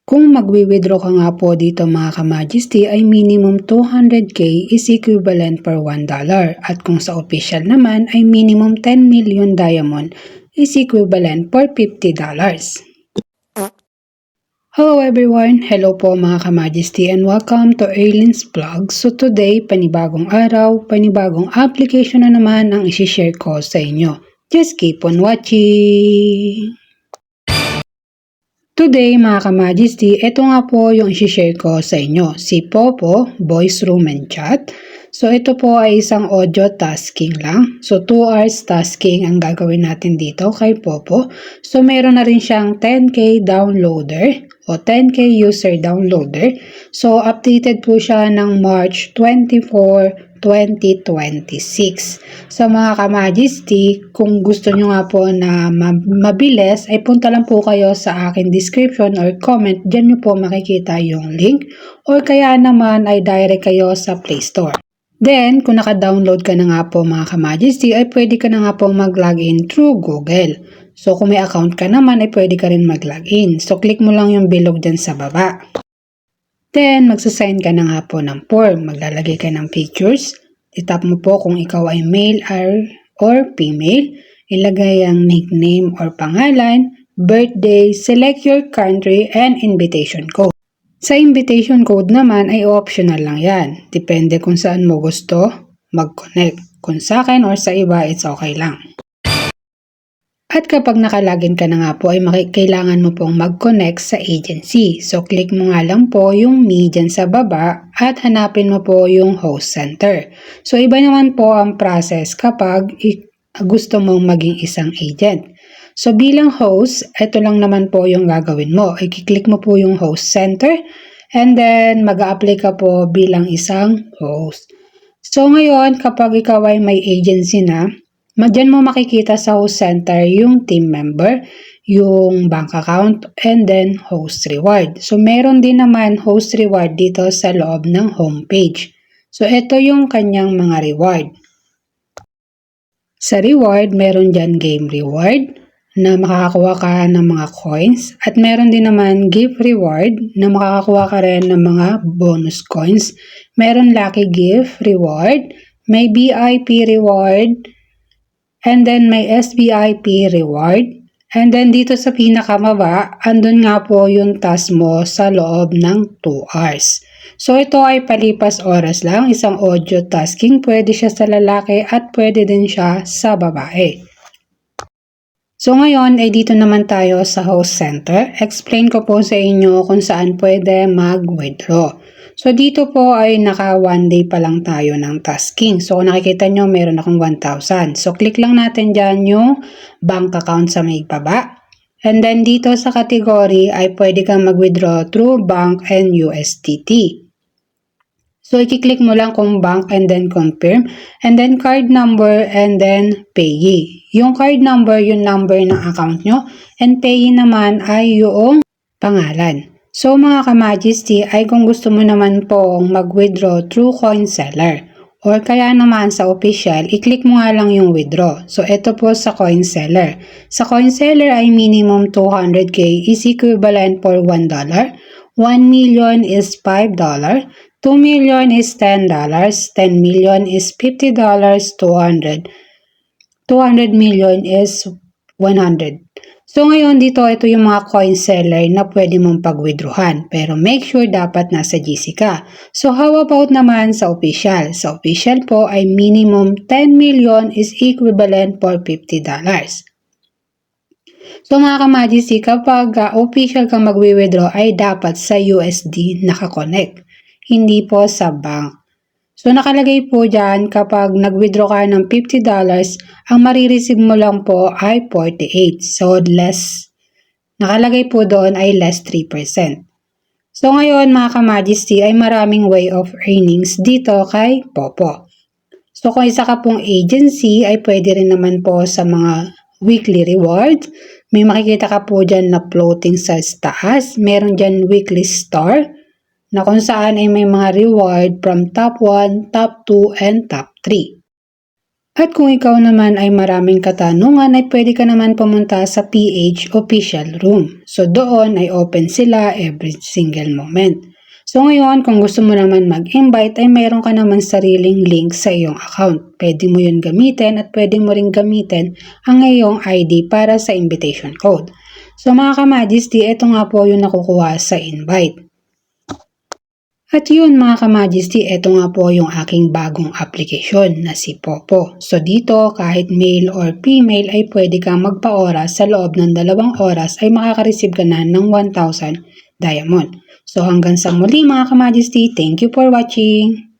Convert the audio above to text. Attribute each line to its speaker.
Speaker 1: Kung magwi-withdraw ka nga po dito mga ka-Majesty ay minimum 200k is equivalent per $1 at kung sa official naman ay minimum 10 million diamond is equivalent per $50. Hello everyone! Hello po mga ka-Majesty and welcome to Erlin's Vlog. So today, panibagong araw, panibagong application na naman ang isi-share ko sa inyo. Just keep on watching! Today mga ka-Majesty, ito nga po yung isi-share ko sa inyo. Si Popo, Voice Room and Chat. So ito po ay isang audio tasking lang. So 2 hours tasking ang gagawin natin dito kay Popo. So meron na rin siyang 10k downloader o 10k user downloader. So updated po siya ng March 24, 2026. So mga ka-Majesty, kung gusto nyo nga po na mabilis, ay punta lang po kayo sa akin description or comment. Diyan nyo po makikita yung link or kaya naman ay direct kayo sa Play Store. Then, kung naka-download ka na nga po mga ka-Majesty, ay pwede ka na nga po mag-login through Google. So kung may account ka naman, ay pwede ka rin mag-login. So click mo lang yung bilog dyan sa baba. Then, magsasign ka na nga po ng form. Maglalagay ka ng pictures. Itap mo po kung ikaw ay male or female. Ilagay ang nickname or pangalan, birthday, select your country, and invitation code. Sa invitation code naman ay optional lang yan. Depende kung saan mo gusto mag-connect. Kung sa akin or sa iba, it's okay lang. At kapag nakalagin ka na nga po ay kailangan mo pong mag-connect sa agency. So click mo nga lang po yung me dyan sa baba at hanapin mo po yung host center. So iba naman po ang process kapag gusto mong maging isang agent. So bilang host, ito lang naman po yung gagawin mo. I-click mo po yung host center and then mag-a-apply ka po bilang isang host. So ngayon kapag ikaw ay may agency na, diyan mo makikita sa host center yung team member, yung bank account, and then host reward. So meron din naman host reward dito sa loob ng homepage. So ito yung kanyang mga reward. Sa reward, meron dyan game reward na makakakuha ka ng mga coins at meron din naman gift reward na makakakuha ka rin ng mga bonus coins. Meron lucky gift reward, may VIP reward, and then may SVIP reward. And then dito sa pinakamaba, andun nga po yung task mo sa loob ng 2 hours. So ito ay palipas oras lang, isang audio tasking. Pwede siya sa lalaki at pwede din siya sa babae. So ngayon ay dito naman tayo sa host center. Explain ko po sa inyo kung saan pwede mag-withdraw. So dito po ay naka 1 day pa lang tayo ng tasking. So kung nakikita nyo meron akong 1,000. So click lang natin dyan yung bank account sa may baba. And then dito sa category ay pwede kang mag-withdraw through bank and USDT. So i-click mo lang kung bank and then confirm. And then card number and then payee. Yung card number yung number ng account nyo. And payee naman ay yung pangalan. So mga ka-Majesty ay kung gusto mo naman pong mag-withdraw through CoinSeller or kaya naman sa official, i-click mo nga lang yung withdraw. So ito po sa CoinSeller. Sa CoinSeller ay minimum 200k is equivalent for $1. 1 million is $5. 2 million is $10. 10 million is $50. 200 million is 100. So ngayon dito, ito yung mga coin seller na pwede mong pag-withdrawhan. Pero make sure dapat nasa GC ka. So how about naman sa official? Sa official po ay minimum 10 million is equivalent for $50. So mga ka-Majesty, kapag official kang mag-withdraw ay dapat sa USD nakakonect. Hindi po sa bank. So nakalagay po dyan kapag nag-withdraw ka ng $50, ang marireceive mo lang po ay 48. So less, nakalagay po doon ay less 3%. So ngayon mga ka-Majesty ay maraming way of earnings dito kay Popo. So kung isa ka pong agency ay pwede rin naman po sa mga weekly rewards. May makikita ka po dyan na floating sa taas. Meron dyan weekly star na kung saan ay may mga reward from top 1, top 2, and top 3. At kung ikaw naman ay maraming katanungan ay pwede ka naman pumunta sa PH official room. So doon ay open sila every single moment. So ngayon kung gusto mo naman mag-invite ay mayroon ka naman sariling link sa iyong account. Pwede mo yun gamitin at pwede mo rin gamitin ang iyong ID para sa invitation code. So mga ka-Majesty, ito nga po yung nakukuha sa invite. At yun mga ka-Majesty, ito nga po yung aking bagong application na si Popo. So dito kahit male or female ay pwede kang magpa-oras, sa loob ng 2 oras ay makaka-receive ka na ng 1,000 diamond. So hanggang sa muli mga ka-Majesty, thank you for watching!